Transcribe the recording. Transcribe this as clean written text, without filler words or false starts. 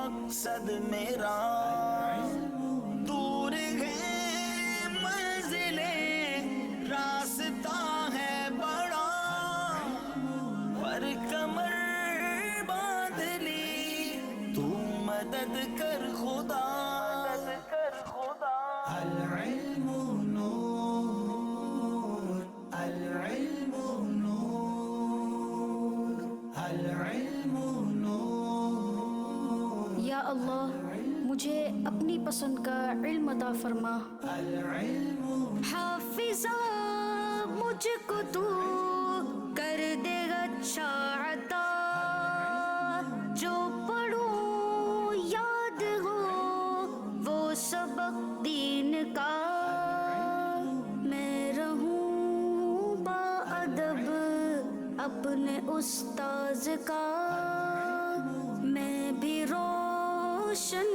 مقصد میرا، دور ہے منزلیں راستہ ہے بڑا، پر کمر باندھ لی تو مدد کر خدا، العلم نور، العلم نور، العلم نور۔ یا اللہ مجھے اپنی پسند کا علم عطا فرما، حافظہ مجھ کو تو کر دے اچھا عطا، جو پڑھوں یاد ہو وہ سبق دین کا، میں رہوں با ادب اپنے استاذ کا، میں بھی روشن